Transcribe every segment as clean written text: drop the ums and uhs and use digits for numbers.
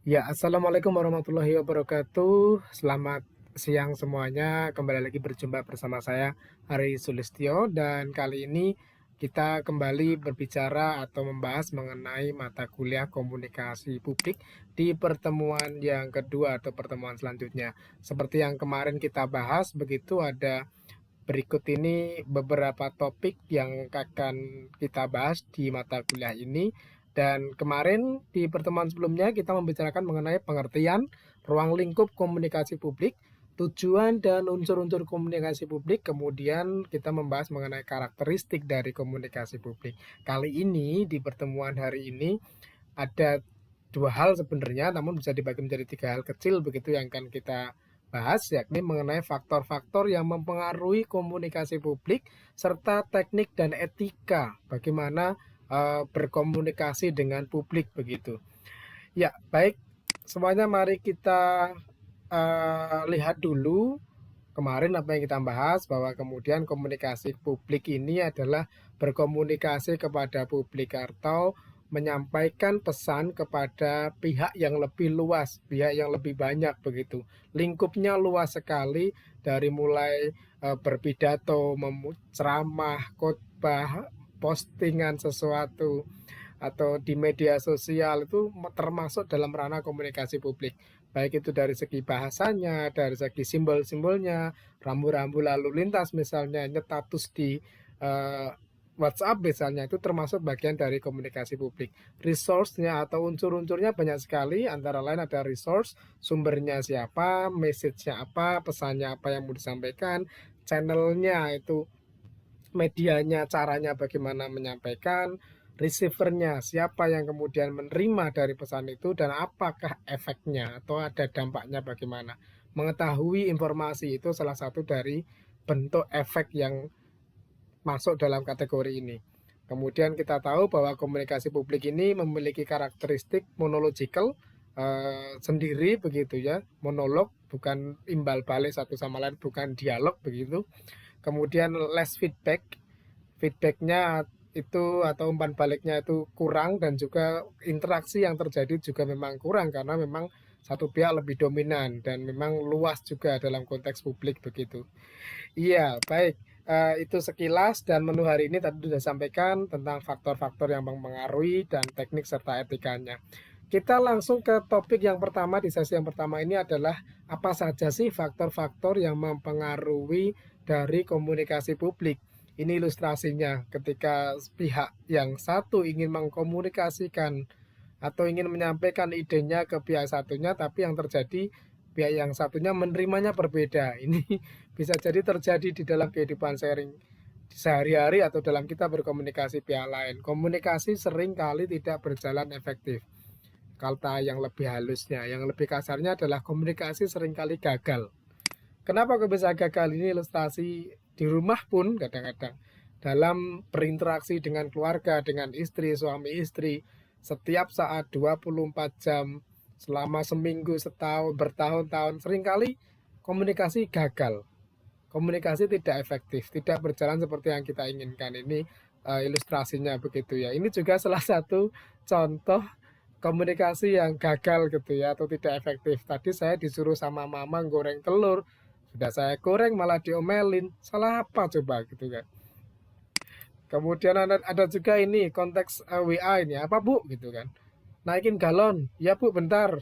Ya, assalamualaikum warahmatullahi wabarakatuh. Selamat siang semuanya. Kembali lagi berjumpa bersama saya Hari Sulistyo dan kali ini kita kembali berbicara atau membahas mengenai mata kuliah komunikasi publik di pertemuan yang kedua atau pertemuan selanjutnya. Seperti yang kemarin kita bahas, begitu ada berikut ini beberapa topik yang akan kita bahas di mata kuliah ini. Dan kemarin di pertemuan sebelumnya kita membicarakan mengenai pengertian ruang lingkup komunikasi publik, tujuan dan unsur-unsur komunikasi publik, kemudian kita membahas mengenai karakteristik dari komunikasi publik. Kali ini di pertemuan hari ini ada dua hal sebenarnya, namun bisa dibagi menjadi tiga hal kecil begitu yang akan kita bahas, yakni mengenai faktor-faktor yang mempengaruhi komunikasi publik serta teknik dan etika bagaimana berkomunikasi dengan publik begitu. Ya, baik semuanya, mari kita lihat dulu kemarin apa yang kita bahas, bahwa kemudian komunikasi publik ini adalah berkomunikasi kepada publik atau menyampaikan pesan kepada pihak yang lebih luas, pihak yang lebih banyak begitu. Lingkupnya luas sekali, dari mulai berpidato, ceramah, khotbah, postingan sesuatu atau di media sosial itu termasuk dalam ranah komunikasi publik. Baik itu dari segi bahasanya, dari segi simbol-simbolnya, rambu-rambu lalu lintas misalnya, nyetatus di eh, WhatsApp misalnya, itu termasuk bagian dari komunikasi publik. Resource-nya atau unsur-unsurnya banyak sekali, antara lain ada resource, sumbernya siapa, message-nya apa, pesannya apa yang mau disampaikan, channel-nya itu medianya, caranya bagaimana menyampaikan, receivernya siapa yang kemudian menerima dari pesan itu, dan apakah efeknya atau ada dampaknya bagaimana. Mengetahui informasi itu salah satu dari bentuk efek yang masuk dalam kategori ini. Kemudian kita tahu bahwa komunikasi publik ini memiliki karakteristik monological sendiri begitu ya, monolog, bukan imbal balik satu sama lain, bukan dialog begitu. Kemudian less feedback, feedbacknya itu atau umpan baliknya itu kurang, dan juga interaksi yang terjadi juga memang kurang karena memang satu pihak lebih dominan dan memang luas juga dalam konteks publik begitu. Iya, baik. Itu sekilas, dan menu hari ini tadi sudah sampaikan tentang faktor-faktor yang mempengaruhi dan teknik serta etikanya. Kita langsung ke topik yang pertama di sesi yang pertama ini adalah apa saja sih faktor-faktor yang mempengaruhi dari komunikasi publik. Ini ilustrasinya ketika pihak yang satu ingin mengkomunikasikan atau ingin menyampaikan idenya ke pihak satunya, tapi yang terjadi pihak yang satunya menerimanya berbeda. Ini bisa jadi terjadi di dalam kehidupan sharing sehari-hari atau dalam kita berkomunikasi pihak lain. Komunikasi sering kali tidak berjalan efektif. Kata yang lebih halusnya, yang lebih kasarnya adalah komunikasi seringkali gagal. Kenapa kok bisa gagal? Ini ilustrasi di rumah pun kadang-kadang. Dalam berinteraksi dengan keluarga, dengan istri, suami istri, setiap saat 24 jam, selama seminggu, setahun, bertahun-tahun, seringkali komunikasi gagal. Komunikasi tidak efektif, tidak berjalan seperti yang kita inginkan. Ini ilustrasinya begitu ya. Ini juga salah satu contoh komunikasi yang gagal gitu ya, atau tidak efektif. Tadi saya disuruh sama mama goreng telur, sudah saya goreng malah diomelin. Salah apa coba gitu kan. Kemudian ada juga ini konteks WA ini, apa bu gitu kan. Naikin galon, ya bu bentar.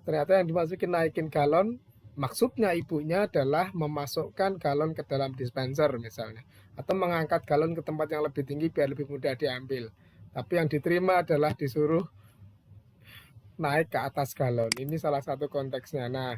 Ternyata yang dimasukin naikin galon, maksudnya ibunya adalah memasukkan galon ke dalam dispenser misalnya, atau mengangkat galon ke tempat yang lebih tinggi biar lebih mudah diambil. Tapi yang diterima adalah disuruh naik ke atas galon. Ini salah satu konteksnya. Nah,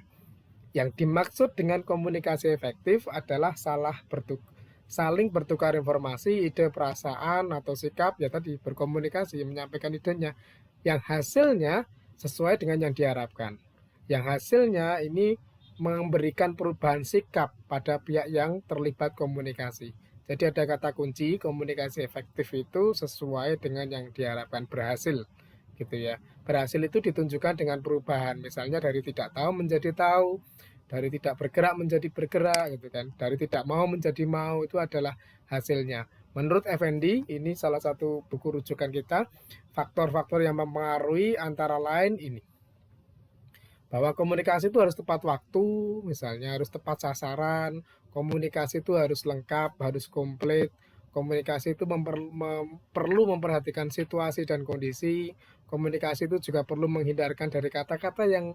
yang dimaksud dengan komunikasi efektif adalah saling bertukar informasi, ide, perasaan, atau sikap, ya tadi berkomunikasi, menyampaikan idenya, yang hasilnya sesuai dengan yang diharapkan. Yang hasilnya ini memberikan perubahan sikap pada pihak yang terlibat komunikasi. Jadi ada kata kunci, komunikasi efektif itu sesuai dengan yang diharapkan, berhasil gitu ya. Berhasil itu ditunjukkan dengan perubahan, misalnya dari tidak tahu menjadi tahu, dari tidak bergerak menjadi bergerak gitu kan, dari tidak mau menjadi mau, itu adalah hasilnya. Menurut Effendi, ini salah satu buku rujukan kita, faktor-faktor yang mempengaruhi antara lain ini. Bahwa komunikasi itu harus tepat waktu, misalnya harus tepat sasaran, komunikasi itu harus lengkap, harus komplit, komunikasi itu perlu memperhatikan situasi dan kondisi, komunikasi itu juga perlu menghindarkan dari kata-kata yang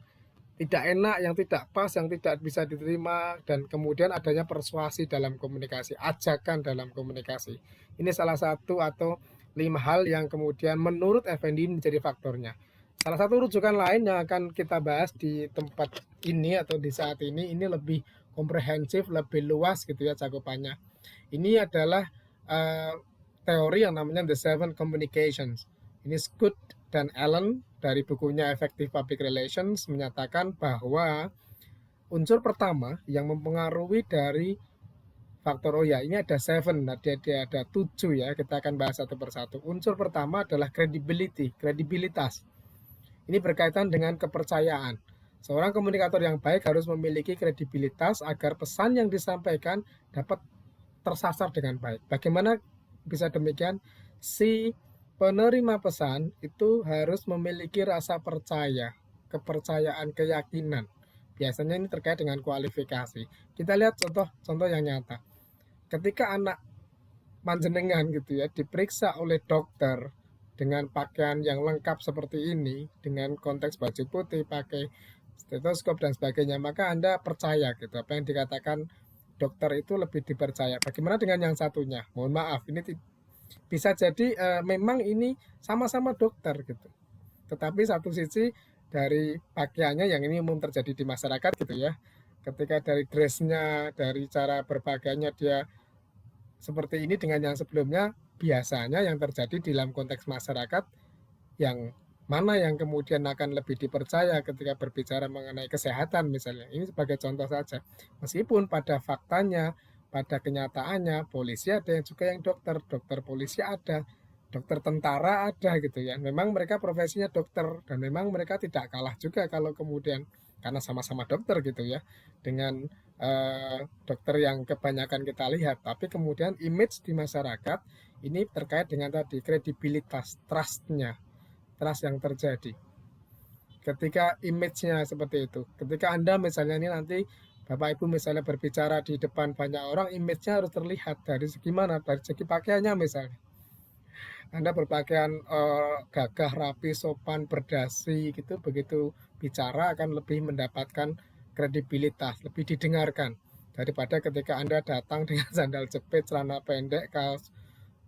tidak enak, yang tidak pas, yang tidak bisa diterima, dan kemudian adanya persuasi dalam komunikasi, ajakan dalam komunikasi. Ini salah satu atau 5 hal yang kemudian menurut Effendi menjadi faktornya. Salah satu rujukan lain yang akan kita bahas di tempat ini atau di saat ini lebih komprehensif, lebih luas gitu ya cakupannya. Ini adalah teori yang namanya The Seven Communications. Ini Scott dan Allen dari bukunya Effective Public Relations menyatakan bahwa unsur pertama yang mempengaruhi dari faktor, oh ya ini ada 7, dia ada 7 ya, kita akan bahas satu persatu. Unsur pertama adalah credibility, kredibilitas. Ini berkaitan dengan kepercayaan. Seorang komunikator yang baik harus memiliki kredibilitas agar pesan yang disampaikan dapat tersasar dengan baik. Bagaimana bisa demikian? Si penerima pesan itu harus memiliki rasa percaya, kepercayaan, keyakinan. Biasanya ini terkait dengan kualifikasi. Kita lihat contoh yang nyata. Ketika anak panjenengan gitu ya diperiksa oleh dokter dengan pakaian yang lengkap seperti ini, dengan konteks baju putih, pakai stetoskop dan sebagainya, maka Anda percaya gitu apa yang dikatakan dokter itu lebih dipercaya. Bagaimana dengan yang satunya? Mohon maaf, ini bisa jadi memang ini sama-sama dokter gitu. Tetapi satu sisi dari pakaiannya yang ini umum terjadi di masyarakat gitu ya. Ketika dari dressnya, dari cara berpakaiannya dia seperti ini dengan yang sebelumnya, biasanya yang terjadi dalam konteks masyarakat yang mana yang kemudian akan lebih dipercaya ketika berbicara mengenai kesehatan misalnya. Ini sebagai contoh saja. Meskipun pada faktanya, pada kenyataannya, polisi ada yang juga yang dokter, dokter polisi ada, dokter tentara ada gitu ya. Memang mereka profesinya dokter dan memang mereka tidak kalah juga kalau kemudian karena sama-sama dokter gitu ya dengan dokter yang kebanyakan kita lihat. Tapi kemudian image di masyarakat ini terkait dengan tadi kredibilitas, trustnya, trust yang terjadi. Ketika image-nya seperti itu, ketika Anda misalnya ini nanti Bapak Ibu misalnya berbicara di depan banyak orang, image-nya harus terlihat dari segi mana? Dari segi pakaiannya misalnya. Anda berpakaian gagah, rapi, sopan, berdasi gitu, begitu bicara akan lebih mendapatkan kredibilitas, lebih didengarkan daripada ketika Anda datang dengan sandal jepit, celana pendek, kaos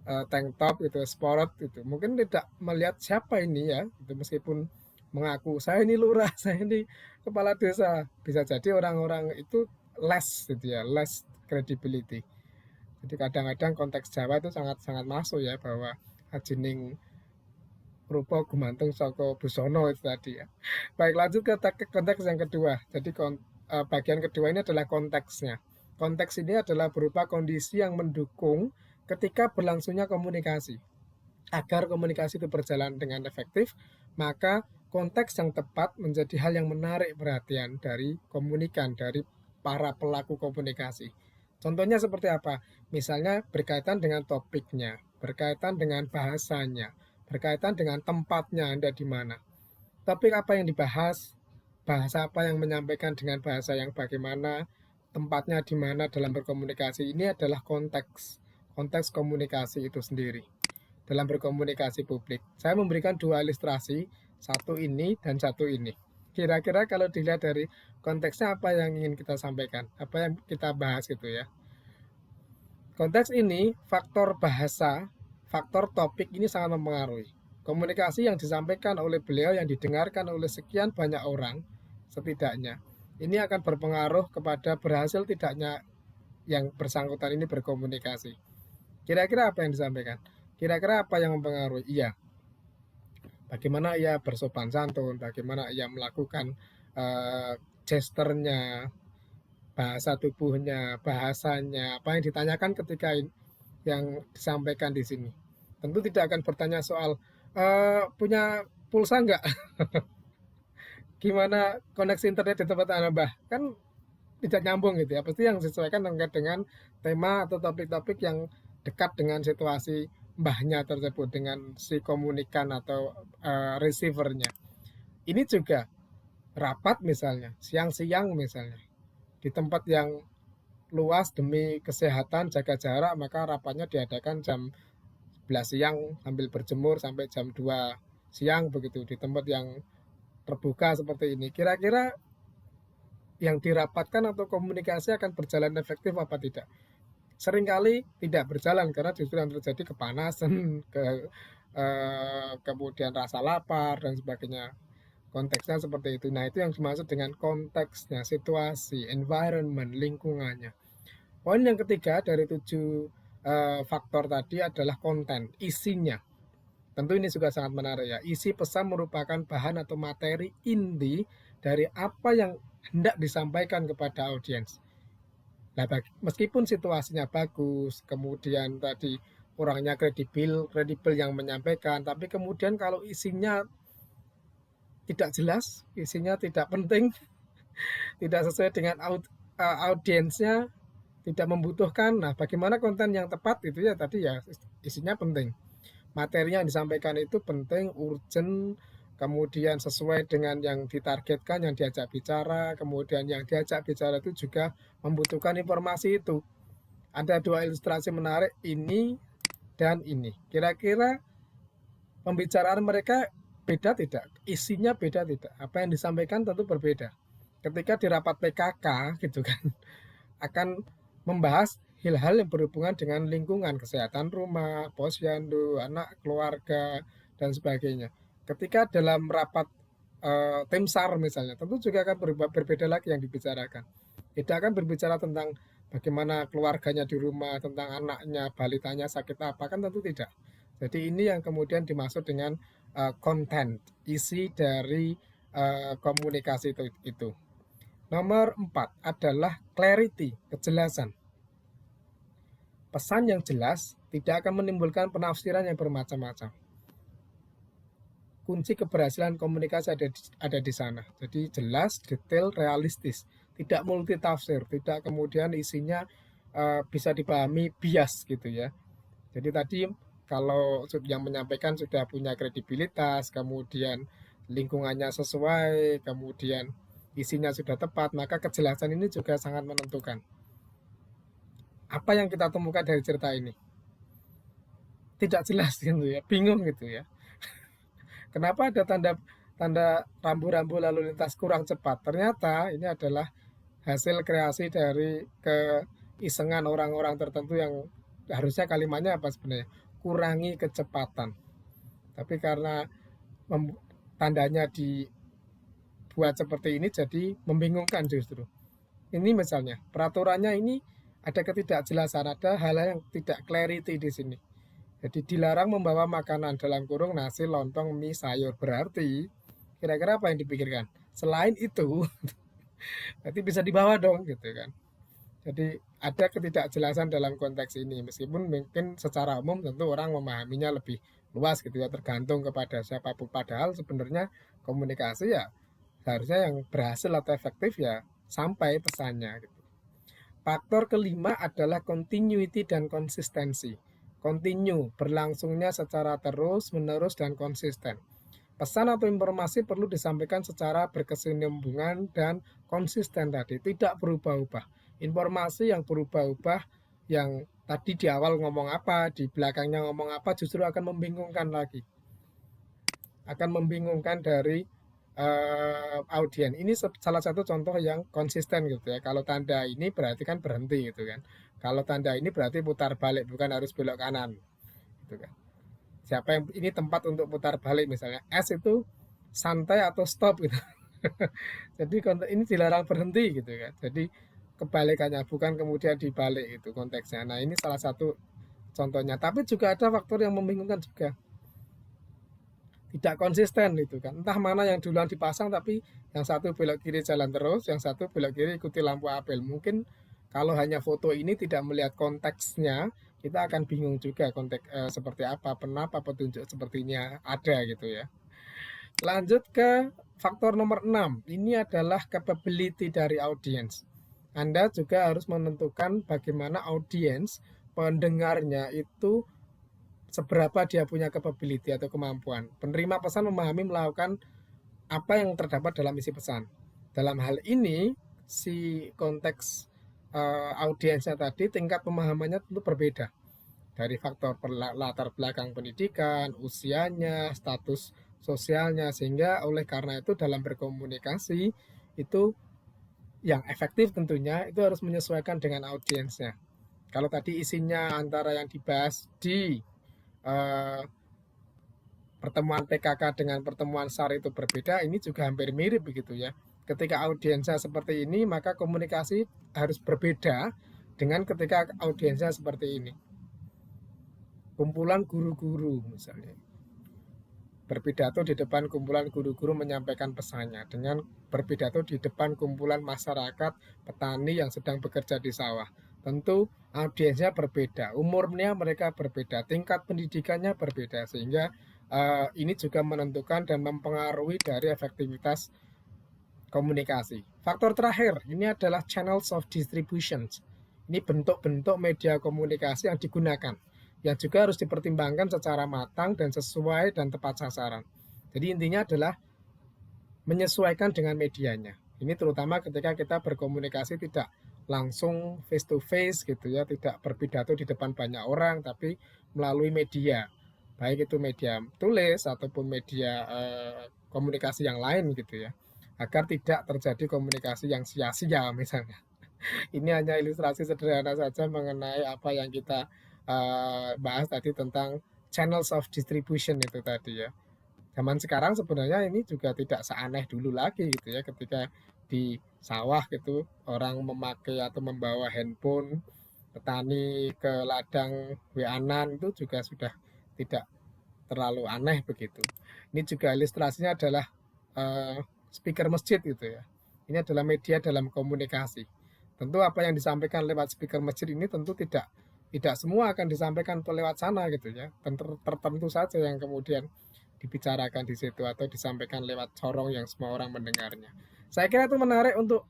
tank top gitu, sport gitu. Mungkin tidak melihat siapa ini ya, gitu, meskipun mengaku saya ini lurah, saya ini kepala desa, bisa jadi orang-orang itu less gitu ya, less credibility. Jadi kadang-kadang konteks Jawa itu sangat-sangat masuk ya bahwa ajining rupa gumantung saka busana itu tadi ya. Baik, lanjut ke konteks yang kedua. Jadi bagian kedua ini adalah konteksnya. Konteks ini adalah berupa kondisi yang mendukung ketika berlangsungnya komunikasi. Agar komunikasi itu berjalan dengan efektif, maka konteks yang tepat menjadi hal yang menarik perhatian dari komunikan, dari para pelaku komunikasi. Contohnya seperti apa? Misalnya berkaitan dengan topiknya, berkaitan dengan bahasanya, berkaitan dengan tempatnya Anda di mana. Topik apa yang dibahas, bahasa apa yang menyampaikan dengan bahasa yang bagaimana, tempatnya di mana dalam berkomunikasi. Ini adalah konteks komunikasi itu sendiri dalam berkomunikasi publik. Saya memberikan 2 ilustrasi, satu ini dan satu ini. Kira-kira kalau dilihat dari konteksnya apa yang ingin kita sampaikan, apa yang kita bahas gitu ya. Konteks ini, faktor bahasa, faktor topik ini sangat mempengaruhi. Komunikasi yang disampaikan oleh beliau yang didengarkan oleh sekian banyak orang, setidaknya, ini akan berpengaruh kepada berhasil tidaknya yang bersangkutan ini berkomunikasi. Kira-kira apa yang disampaikan? Kira-kira apa yang mempengaruhi? Iya, bagaimana ia bersopan santun, bagaimana ia melakukan gesternya, bahasa tubuhnya, bahasanya, apa yang ditanyakan ketika yang disampaikan di sini. Tentu tidak akan bertanya soal punya pulsa enggak, gimana koneksi internet di tempat Anda, Mbah. Kan tidak nyambung gitu ya. Pasti yang disesuaikan dengan tema atau topik-topik yang dekat dengan situasi mbahnya tersebut, dengan si komunikan atau receivernya. Ini juga rapat misalnya, siang-siang misalnya, di tempat yang luas demi kesehatan, jaga jarak, maka rapatnya diadakan jam 11 siang sambil berjemur sampai jam 2 siang begitu di tempat yang terbuka seperti ini. Kira-kira yang dirapatkan atau komunikasi akan berjalan efektif apa tidak? Seringkali tidak berjalan karena justru yang terjadi kepanasan, kemudian rasa lapar dan sebagainya. Konteksnya seperti itu. Nah, itu yang dimaksud dengan konteksnya, situasi, environment, lingkungannya. Poin yang ketiga dari 7 faktor tadi adalah konten, isinya. Tentu ini juga sangat menarik ya. Isi pesan merupakan bahan atau materi inti dari apa yang hendak disampaikan kepada audiens. Nah, meskipun situasinya bagus, kemudian tadi orangnya kredibel yang menyampaikan, tapi kemudian kalau isinya tidak jelas, isinya tidak penting, tidak sesuai dengan audiensnya, tidak membutuhkan. Nah, bagaimana konten yang tepat itu ya tadi ya isinya penting. Materi yang disampaikan itu penting, urgent, kemudian sesuai dengan yang ditargetkan, yang diajak bicara, kemudian yang diajak bicara itu juga membutuhkan informasi itu. Ada 2 ilustrasi menarik, ini dan ini. Kira-kira pembicaraan mereka beda tidak? Isinya beda tidak? Apa yang disampaikan tentu berbeda. Ketika di rapat PKK gitu kan, akan membahas hal-hal yang berhubungan dengan lingkungan, kesehatan rumah, posyandu, anak, keluarga, dan sebagainya. Ketika dalam rapat tim SAR misalnya, tentu juga akan berbeda lagi yang dibicarakan. Tidak akan berbicara tentang bagaimana keluarganya di rumah, tentang anaknya, balitanya sakit apa, kan tentu tidak. Jadi ini yang kemudian dimaksud dengan konten, isi dari komunikasi itu. Nomor 4 adalah clarity, kejelasan. Pesan yang jelas tidak akan menimbulkan penafsiran yang bermacam-macam. Kunci keberhasilan komunikasi ada di sana. Jadi jelas, detail, realistis. Tidak multitafsir, tidak kemudian isinya bisa dipahami bias gitu ya. Jadi tadi kalau yang menyampaikan sudah punya kredibilitas, kemudian lingkungannya sesuai, kemudian isinya sudah tepat, maka kejelasan ini juga sangat menentukan. Apa yang kita temukan dari cerita ini? Tidak jelas gitu ya, bingung gitu ya. Kenapa ada tanda rambu-rambu lalu lintas kurang cepat? Ternyata ini adalah hasil kreasi dari keisengan orang-orang tertentu yang harusnya kalimatnya apa sebenarnya? Kurangi kecepatan. Tapi karena tandanya dibuat seperti ini jadi membingungkan justru. Ini misalnya, peraturannya ini ada ketidakjelasan, ada hal yang tidak clarity di sini. Jadi dilarang membawa makanan dalam kurung nasi, lontong, mie, sayur. Berarti kira-kira apa yang dipikirkan? Selain itu, berarti bisa dibawa dong gitu kan. Jadi ada ketidakjelasan dalam konteks ini. Meskipun mungkin secara umum tentu orang memahaminya lebih luas gitu ya, tergantung kepada siapapun. Padahal sebenarnya komunikasi ya seharusnya yang berhasil atau efektif ya sampai pesannya gitu. Faktor kelima adalah continuity dan konsistensi. Continue, berlangsungnya secara terus, menerus, dan konsisten. Pesan atau informasi perlu disampaikan secara berkesinambungan dan konsisten tadi, tidak berubah-ubah. Informasi yang berubah-ubah, yang tadi di awal ngomong apa, di belakangnya ngomong apa, justru akan membingungkan lagi. Akan membingungkan dari audien. Ini salah satu contoh yang konsisten gitu ya. Kalau tanda ini berarti kan berhenti gitu kan. Kalau tanda ini berarti putar balik, bukan harus belok kanan gitu kan. Siapa yang ini tempat untuk putar balik misalnya. S itu santai atau stop gitu. Jadi ini dilarang berhenti gitu kan. Jadi kebalikannya, bukan kemudian dibalik itu konteksnya. Nah, ini salah satu contohnya. Tapi juga ada faktor yang membingungkan juga. Tidak konsisten itu kan, entah mana yang duluan dipasang, tapi yang satu belok kiri jalan terus, yang satu belok kiri ikuti lampu apel. Mungkin kalau hanya foto ini tidak melihat konteksnya, kita akan bingung juga konteks seperti apa, kenapa petunjuk sepertinya ada gitu ya. Lanjut ke faktor nomor 6, ini adalah capability dari audiens. Anda juga harus menentukan bagaimana audiens pendengarnya itu seberapa dia punya capability atau kemampuan. Penerima pesan memahami melakukan apa yang terdapat dalam isi pesan. Dalam hal ini, si konteks audiensnya tadi tingkat pemahamannya tentu berbeda dari faktor latar belakang pendidikan, usianya, status sosialnya, sehingga oleh karena itu dalam berkomunikasi itu yang efektif tentunya itu harus menyesuaikan dengan audiensnya. Kalau tadi isinya antara yang dibahas di eh, pertemuan PKK dengan pertemuan SAR itu berbeda, ini juga hampir mirip begitu ya. Ketika audiensnya seperti ini, maka komunikasi harus berbeda dengan ketika audiensnya seperti ini. Kumpulan guru-guru misalnya. Berpidato di depan kumpulan guru-guru menyampaikan pesannya dengan berpidato di depan kumpulan masyarakat petani yang sedang bekerja di sawah. Tentu audiensnya berbeda, umurnya mereka berbeda, tingkat pendidikannya berbeda, sehingga ini juga menentukan dan mempengaruhi dari efektivitas komunikasi. Faktor terakhir ini adalah channels of distribution. Ini bentuk-bentuk media komunikasi yang digunakan, yang juga harus dipertimbangkan secara matang dan sesuai dan tepat sasaran. Jadi intinya adalah menyesuaikan dengan medianya. Ini terutama ketika kita berkomunikasi tidak langsung face to face gitu ya, tidak berpidato di depan banyak orang, tapi melalui media, baik itu media tulis ataupun media komunikasi yang lain gitu ya, agar tidak terjadi komunikasi yang sia-sia misalnya. Ini hanya ilustrasi sederhana saja mengenai apa yang kita bahas tadi tentang channels of distribution itu tadi ya. Zaman sekarang sebenarnya ini juga tidak seaneh dulu lagi gitu ya, ketika di sawah gitu orang memakai atau membawa handphone, petani ke ladang weanan itu juga sudah tidak terlalu aneh begitu. Ini juga ilustrasinya adalah speaker masjid gitu ya. Ini adalah media dalam komunikasi. Tentu apa yang disampaikan lewat speaker masjid ini tentu tidak semua akan disampaikan lewat sana gitu ya. Tertentu saja yang kemudian dibicarakan di situ atau disampaikan lewat corong yang semua orang mendengarnya. Saya kira itu menarik untuk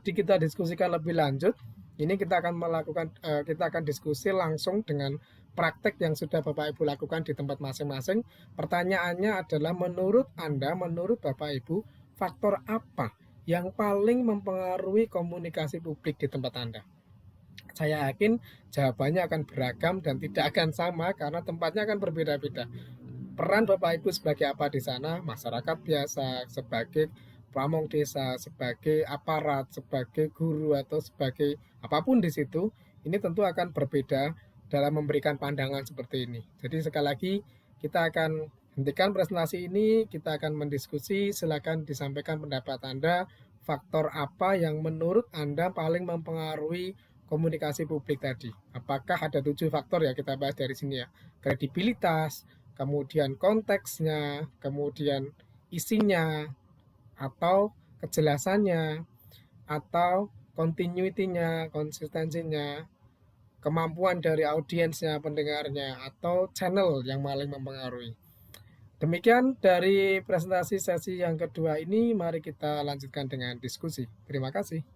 kita diskusikan lebih lanjut. Ini kita akan diskusi langsung dengan praktek yang sudah Bapak Ibu lakukan di tempat masing-masing. Pertanyaannya adalah menurut Anda, menurut Bapak Ibu, faktor apa yang paling mempengaruhi komunikasi publik di tempat Anda? Saya yakin jawabannya akan beragam dan tidak akan sama karena tempatnya akan berbeda-beda. Peran Bapak Ibu sebagai apa di sana? Masyarakat biasa, sebagai pamong desa, sebagai aparat, sebagai guru atau sebagai apapun di situ, ini tentu akan berbeda dalam memberikan pandangan seperti ini. Jadi sekali lagi kita akan hentikan presentasi ini, kita akan mendiskusi, silakan disampaikan pendapat Anda, faktor apa yang menurut Anda paling mempengaruhi komunikasi publik tadi. Apakah ada 7 faktor ya kita bahas dari sini ya. Kredibilitas, kemudian konteksnya, kemudian isinya, atau kejelasannya, atau continuity-nya, konsistensinya, kemampuan dari audiensnya, pendengarnya, atau channel yang paling mempengaruhi. Demikian dari presentasi sesi yang kedua ini, mari kita lanjutkan dengan diskusi. Terima kasih.